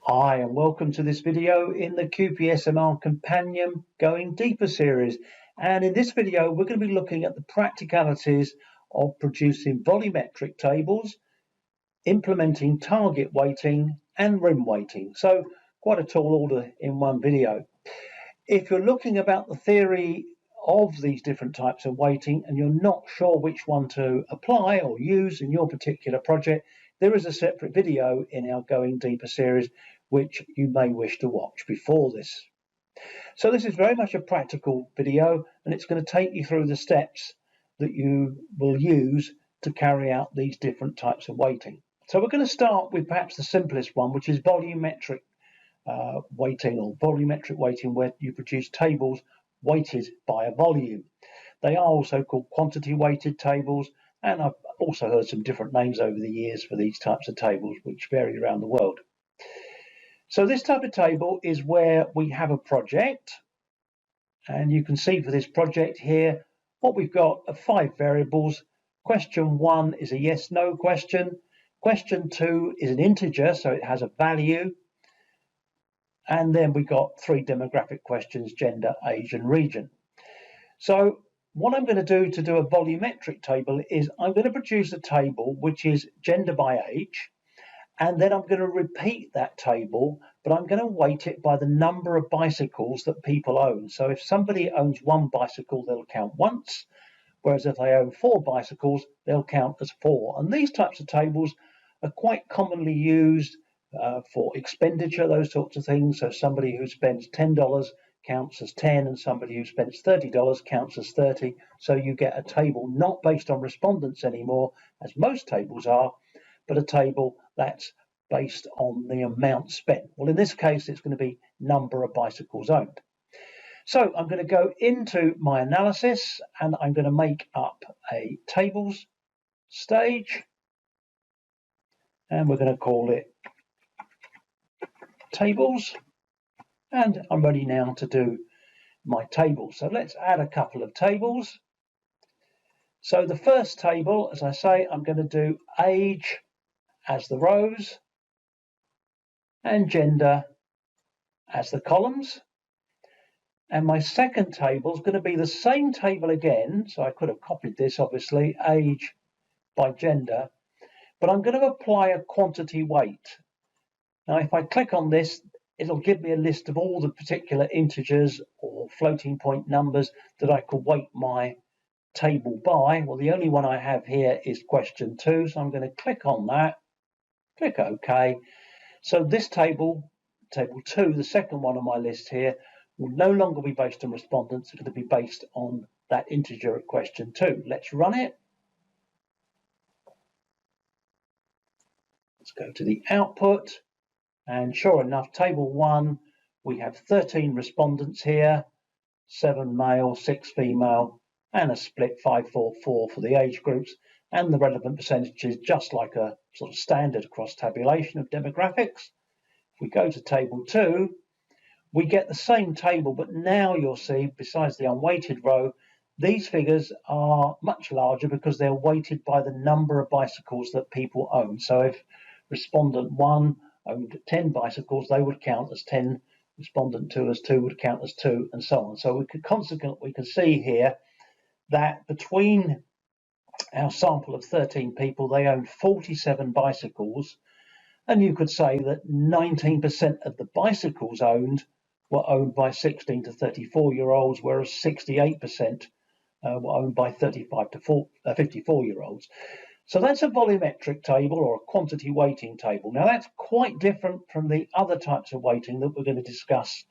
Hi and welcome to this video in the QPSMR Companion Going Deeper series. And in this video we're going to be looking at the practicalities of producing volumetric tables, implementing target weighting and rim weighting. So quite a tall order in one video. If you're looking about the theory of these different types of weighting and you're not sure which one to apply or use in your particular project, there is a separate video in our Going Deeper series which you may wish to watch before this. So this is very much a practical video, and it's going to take you through the steps that you will use to carry out these different types of weighting. So we're going to start with perhaps the simplest one, which is volumetric weighting, or volumetric weighting, where you produce tables weighted by a volume. They are also called quantity weighted tables, and I've also heard some different names over the years for these types of tables which vary around the world. So this type of table is where we have a project, and you can see for this project here what we've got are 5 variables. Question 1 is a yes/no question. Question 2 is an integer, so it has a value. And then we got 3 demographic questions: gender, age and region. So what I'm going to do a volumetric table is I'm going to produce a table which is gender by age, and then I'm going to repeat that table, but I'm going to weight it by the number of bicycles that people own. So if somebody owns 1 bicycle, they'll count once, whereas if they own 4 bicycles, they'll count as 4. And these types of tables are quite commonly used for expenditure, those sorts of things. So somebody who spends $10 counts as 10, and somebody who spends $30 counts as 30. So you get a table not based on respondents anymore, as most tables are, but a table that's based on the amount spent. Well, in this case, it's going to be number of bicycles owned. So I'm going to go into my analysis, and I'm going to make up a tables stage, and we're going to call it tables, and I'm ready now to do my table. So let's add a couple of tables. So the first table, as I say, I'm going to do age as the rows and gender as the columns. And my second table is going to be the same table again, so I could have copied this, obviously, age by gender, but I'm going to apply a quantity weight. Now if I click on this, it'll give me a list of all the particular integers or floating point numbers that I could weight my table by. Well, the only one I have here is question 2, so I'm going to click on that, click OK. So this table 2, the second one on my list here, will no longer be based on respondents. It's going to be based on that integer at question 2. Let's run it. Let's go to the output, and sure enough, table 1, we have 13 respondents here, 7 male, 6 female, and a split 5-4-4 for the age groups, and the relevant percentages just like a sort of standard cross tabulation of demographics. If we go to table 2, we get the same table, but now you'll see, besides the unweighted row, these figures are much larger because they're weighted by the number of bicycles that people own. So if respondent 1 owned 10 bicycles, they would count as 10. Respondent 2 as 2 would count as 2, and so on. So we can see here that between our sample of 13 people, they owned 47 bicycles, and you could say that 19% of the bicycles owned were owned by 16 to 34-year-olds, whereas 68% were owned by 35 to 54-year-olds. So that's a volumetric table, or a quantity weighting table. Now that's quite different from the other types of weighting that we're going to discuss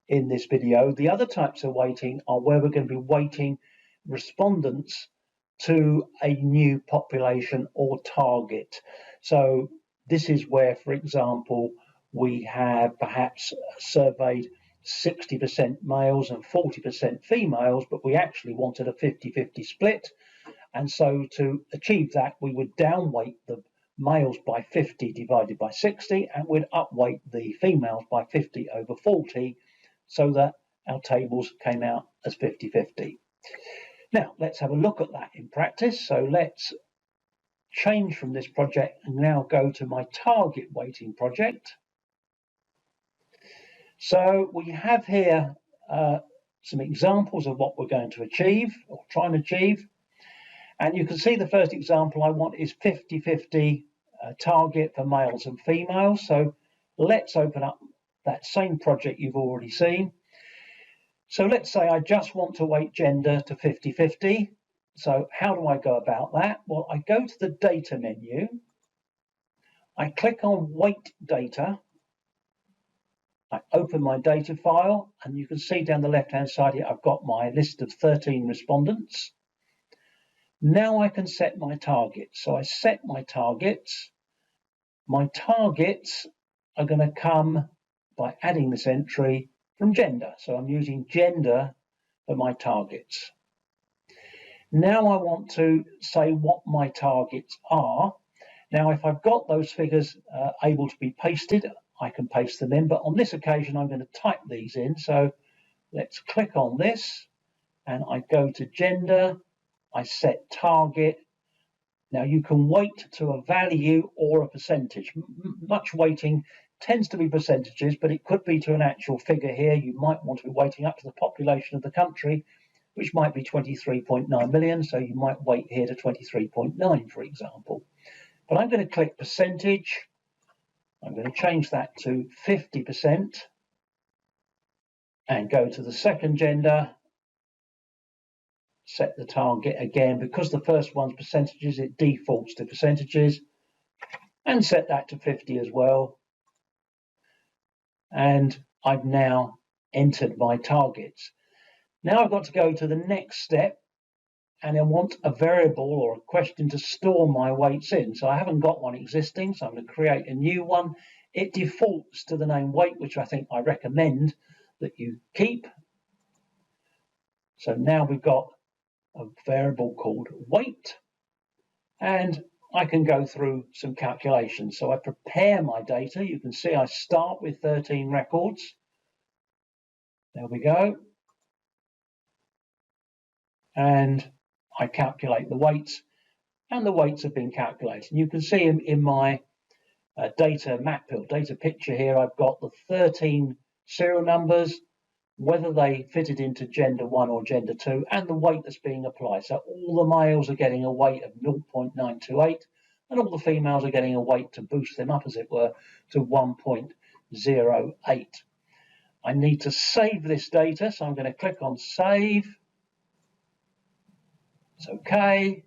in this video. The other types of weighting are where we're going to be weighting respondents to a new population or target. So this is where, for example, we have perhaps surveyed 60% males and 40% females, but we actually wanted a 50-50 split. And so to achieve that, we would downweight the males by 50 divided by 60, and we'd upweight the females by 50 over 40, so that our tables came out as 50-50. Now, let's have a look at that in practice. So let's change from this project and now go to my target weighting project. So we have here some examples of what we're going to achieve or try and achieve. And you can see the first example I want is 50-50 target for males and females. So let's open up that same project you've already seen. So let's say I just want to weight gender to 50-50. So how do I go about that? Well, I go to the data menu. I click on weight data. I open my data file, and you can see down the left-hand side here, I've got my list of 13 respondents. Now I can set my targets. So I set my targets. My targets are going to come by adding this entry from gender. So I'm using gender for my targets. Now I want to say what my targets are. Now, if I've got those figures able to be pasted, I can paste them in, but on this occasion, I'm going to type these in. So let's click on this, and I go to gender, I set target. Now you can weight to a value or a percentage. Much weighting tends to be percentages, but it could be to an actual figure here. You might want to be weighting up to the population of the country, which might be 23.9 million. So you might weight here to 23.9, for example. But I'm going to click percentage. I'm going to change that to 50% and go to the second gender. Set the target again. Because the first one's percentages, it defaults to percentages, and set that to 50 as well. And I've now entered my targets. Now I've got to go to the next step, and I want a variable or a question to store my weights in. So I haven't got one existing, so I'm going to create a new one. It defaults to the name weight, which I think I recommend that you keep. So now we've got a variable called weight, and I can go through some calculations. So I prepare my data. You can see I start with 13 records. There we go. And I calculate the weights, and the weights have been calculated. You can see in my data map or data picture here, I've got the 13 serial numbers, whether they fitted into gender 1 or gender 2, and the weight that's being applied. So all the males are getting a weight of 0.928, and all the females are getting a weight to boost them up, as it were, to 1.08. I need to save this data, so I'm going to click on Save. It's OK.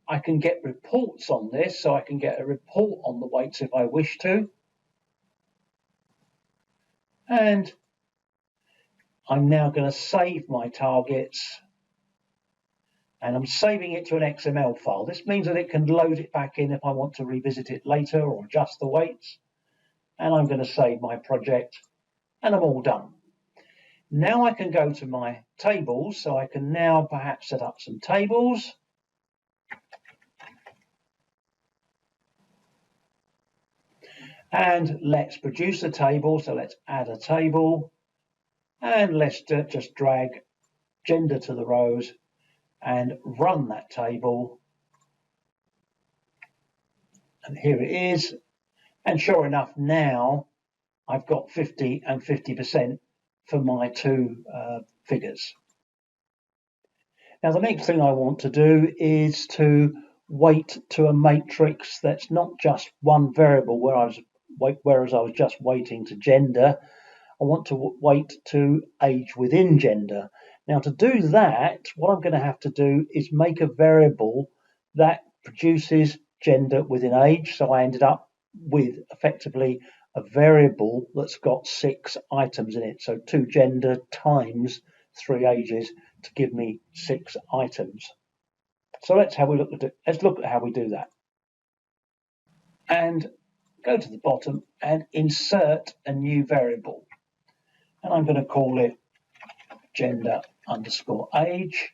I can get reports on this, so I can get a report on the weights if I wish to. And I'm now going to save my targets, and I'm saving it to an XML file. This means that it can load it back in if I want to revisit it later or adjust the weights. And I'm going to save my project, and I'm all done. Now I can go to my tables, so I can now perhaps set up some tables. And let's produce a table. So let's add a table, and let's just drag gender to the rows and run that table. And here it is. And sure enough, now I've got 50 and 50% for my two figures. Now the next thing I want to do is to weight to a matrix that's not just one variable, whereas I was just weighting to gender. I want to weight to age within gender. Now to do that, what I'm going to have to do is make a variable that produces gender within age. So I ended up with effectively a variable that's got 6 items in it. So 2 gender times 3 ages to give me 6 items. So let's look at how we do that. And go to the bottom and insert a new variable. And I'm going to call it gender underscore age.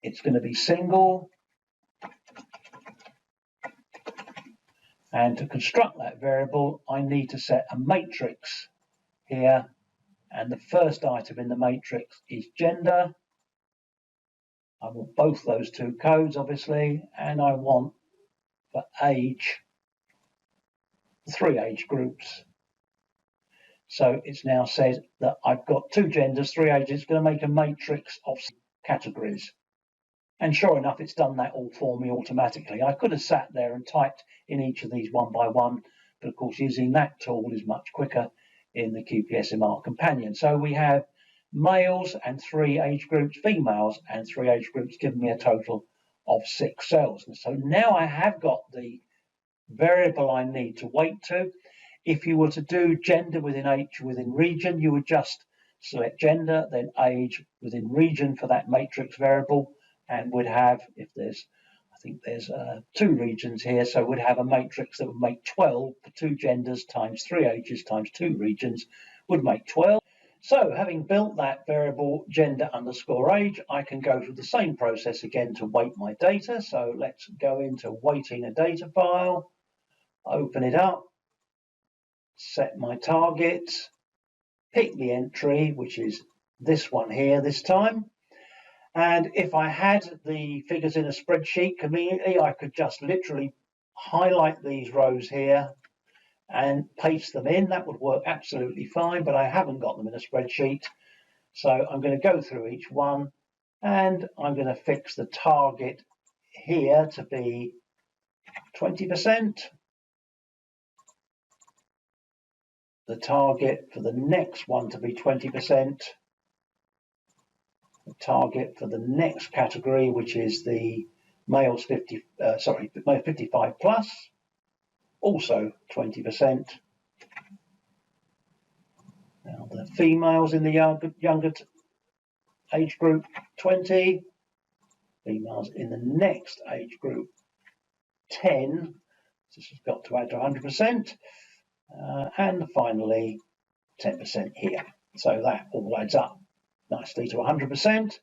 It's going to be single. And to construct that variable, I need to set a matrix here. And the first item in the matrix is gender. I want both those two codes, obviously. And I want for age, 3 age groups. So it's now said that I've got 2 genders, 3 ages. It's going to make a matrix of categories. And sure enough, it's done that all for me automatically. I could have sat there and typed in each of these one by one, but of course using that tool is much quicker in the QPSMR companion. So we have males and 3 age groups, females and 3 age groups, giving me a total of 6 cells. And so now I have got the variable I need to weight to. If you were to do gender within age within region, you would just select gender, then age within region for that matrix variable, and would have, if there's, I think there's 2 regions here, so would have a matrix that would make 12 for 2 genders times 3 ages times 2 regions would make 12. So having built that variable gender underscore age, I can go through the same process again to weight my data. So let's go into weighting a data file, open it up, set my target, pick the entry, which is this one here this time. And if I had the figures in a spreadsheet conveniently, I could just literally highlight these rows here and paste them in. That would work absolutely fine, but I haven't got them in a spreadsheet. So I'm going to go through each one, and I'm going to fix the target here to be 20%. The target for the next one to be 20%. The target for the next category, which is the males 55 plus, also 20%. Now the females in the younger age group, 20. Females in the next age group, 10. This has got to add to 100%. And finally, 10% here. So that all adds up nicely to 100%.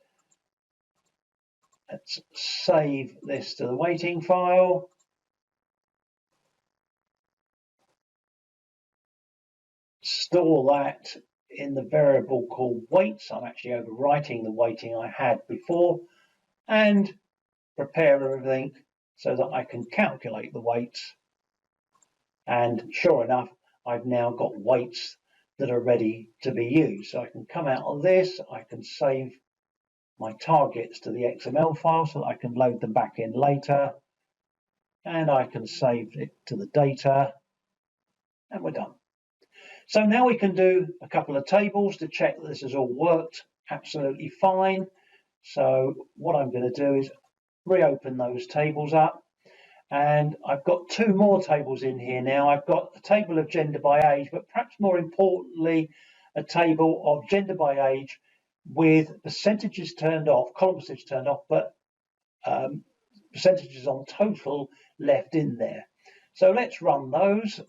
Let's save this to the weighting file. Store that in the variable called weights. I'm actually overwriting the weighting I had before, and prepare everything so that I can calculate the weights. And sure enough, I've now got weights that are ready to be used. So I can come out of this, I can save my targets to the XML file so that I can load them back in later, and I can save it to the data, and we're done. So now we can do a couple of tables to check that this has all worked absolutely fine. So what I'm going to do is reopen those tables up, and I've got 2 more tables in here now. I've got a table of gender by age, but perhaps more importantly, a table of gender by age with percentages turned off, column percentage turned off, but percentages on total left in there. So let's run those.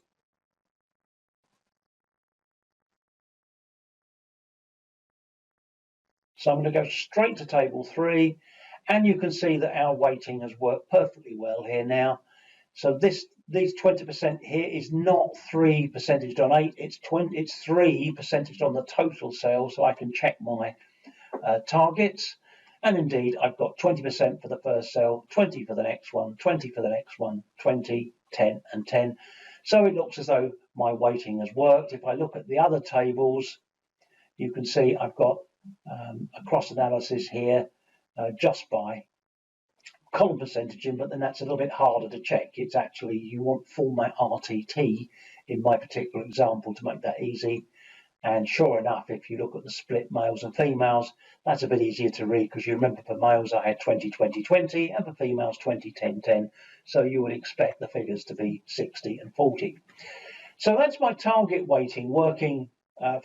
So I'm going to go straight to table 3, and you can see that our weighting has worked perfectly well here now. So these 20% here is not 3 percentage on 8, it's 3 percentage on the total sales, so I can check my targets. And indeed, I've got 20% for the first cell, 20 for the next one, 20 for the next one, 20, 10, and 10. So it looks as though my weighting has worked. If I look at the other tables, you can see I've got a cross analysis here just by column percentaging, but then that's a little bit harder to check. It's actually, you want format RTT in my particular example to make that easy. And sure enough, if you look at the split males and females, that's a bit easier to read, because you remember for males I had 20, 20, 20, and for females 20, 10, 10. So you would expect the figures to be 60 and 40. So that's my target weighting working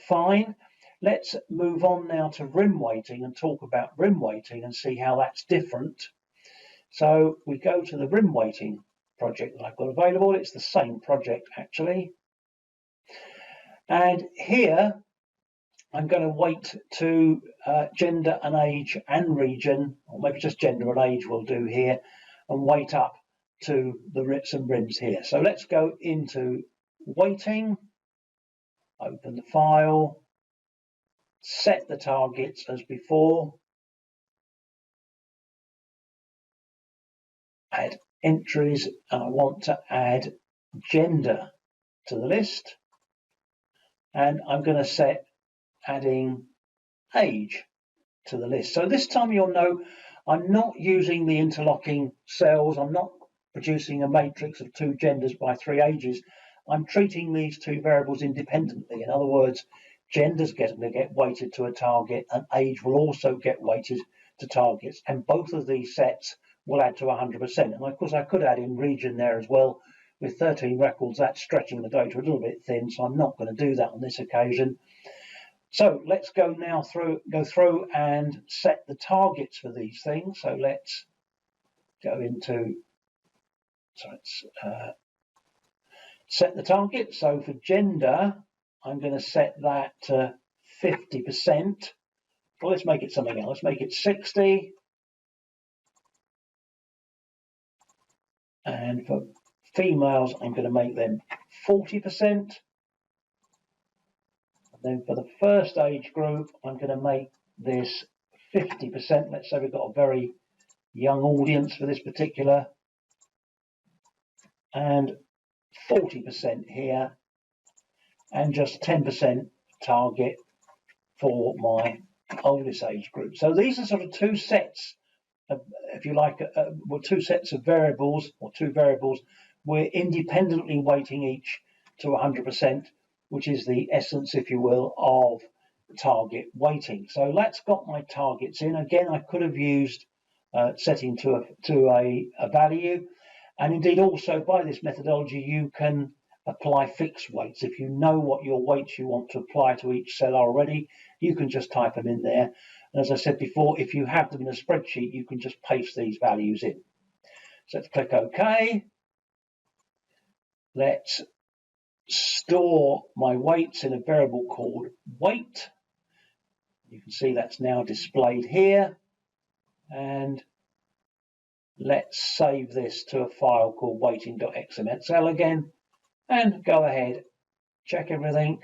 fine. Let's move on now to rim weighting and talk about rim weighting and see how that's different. So we go to the rim weighting project that I've got available. It's the same project actually. And here I'm going to weight to gender and age and region, or maybe just gender and age we'll do here, and weight up to some rims here. So let's go into weighting, open the file, set the targets as before, add entries, and I want to add gender to the list. and I'm going to set adding age to the list. So this time you'll know I'm not using the interlocking cells. I'm not producing a matrix of 2 genders by 3 ages. I'm treating these 2 variables independently. In other words, genders going to get weighted to a target, and age will also get weighted to targets, and both of these sets will add to 100%. And of course I could add in region there as well. With 13 records, that's stretching the data a little bit thin, so I'm not going to do that on this occasion. So let's go through and set the targets for these things. So let's go into, set the target. So for gender, I'm going to set that to 50%. Well, let's make it something else. Let's make it 60. And for females, I'm going to make them 40%. And then for the first age group, I'm going to make this 50%. Let's say we've got a very young audience for this particular, and 40% here, and just 10% target for my oldest age group. So these are sort of 2 sets of, if you like, 2 sets of variables, or 2 variables. We're independently weighting each to 100%, which is the essence, if you will, of target weighting. So that's got my targets in. Again, I could have used setting to a value, and indeed also by this methodology you can apply fixed weights. If you know what your weights you want to apply to each cell already, you can just type them in there. And as I said before, if you have them in a spreadsheet, you can just paste these values in. So let's click OK. Let's store my weights in a variable called weight. You can see that's now displayed here. And let's save this to a file called weighting.xml again, and go ahead, check everything,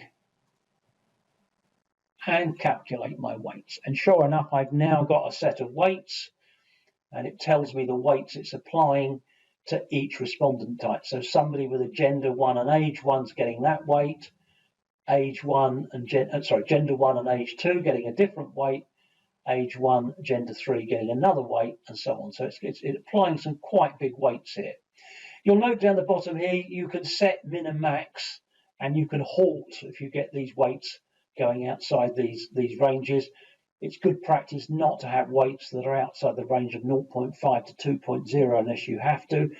and calculate my weights. And sure enough, I've now got a set of weights, and it tells me the weights it's applying to each respondent type. So somebody with a gender 1 and age 1's getting that weight, age 1 and gender 1 and age 2 getting a different weight, age 1, gender 3 getting another weight, and so on. So it's applying some quite big weights here. You'll note down the bottom here, you can set min and max, and you can halt if you get these weights going outside these ranges. It's good practice not to have weights that are outside the range of 0.5 to 2.0 unless you have to.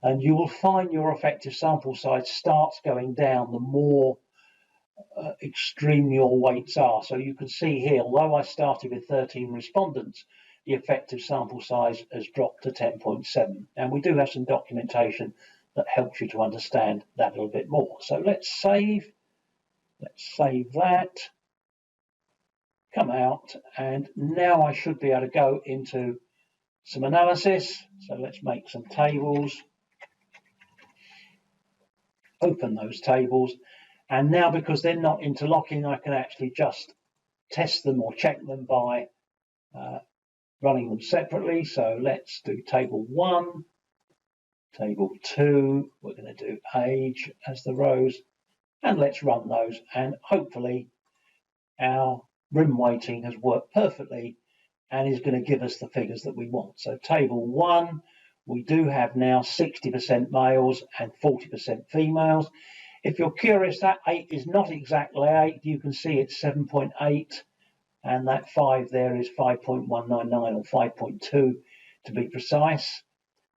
And you will find your effective sample size starts going down the more extreme your weights are. So you can see here, although I started with 13 respondents, the effective sample size has dropped to 10.7. And we do have some documentation that helps you to understand that a little bit more. So let's save that, come out, and now I should be able to go into some analysis. So let's make some tables, open those tables. And now, because they're not interlocking, I can actually just test them or check them by running them separately. So let's do table 1, table 2. We're going to do age as the rows, and let's run those. And hopefully our rim weighting has worked perfectly and is going to give us the figures that we want. So table 1, we do have now 60% males and 40% females. If you're curious, that 8 is not exactly 8. You can see it's 7.8, and that 5 there is 5.199 or 5.2 to be precise.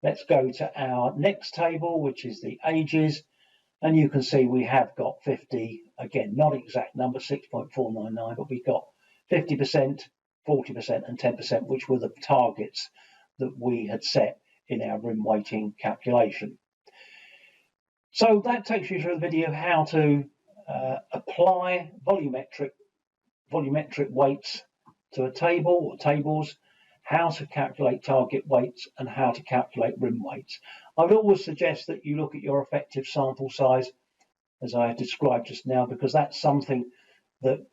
Let's go to our next table, which is the ages, and you can see we have got 50, again, not exact number, 6.499, but we've got 50%, 40% and 10%, which were the targets that we had set in our rim weighting calculation. So that takes you through the video of how to apply volumetric weights to a table or tables, how to calculate target weights, and how to calculate rim weights. I would always suggest that you look at your effective sample size, as I described just now, because that's something that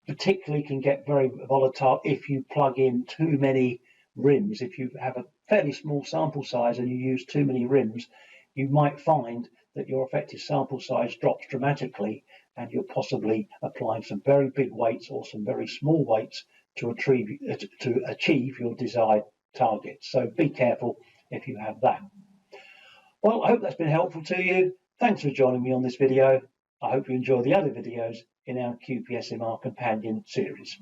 particularly can get very volatile if you plug in too many rims. If you have a fairly small sample size and you use too many rims, you might find that your effective sample size drops dramatically and you're possibly applying some very big weights or some very small weights to achieve your desired target. So be careful if you have that. Well, I hope that's been helpful to you. Thanks for joining me on this video. I hope you enjoy the other videos in our QPSMR companion series.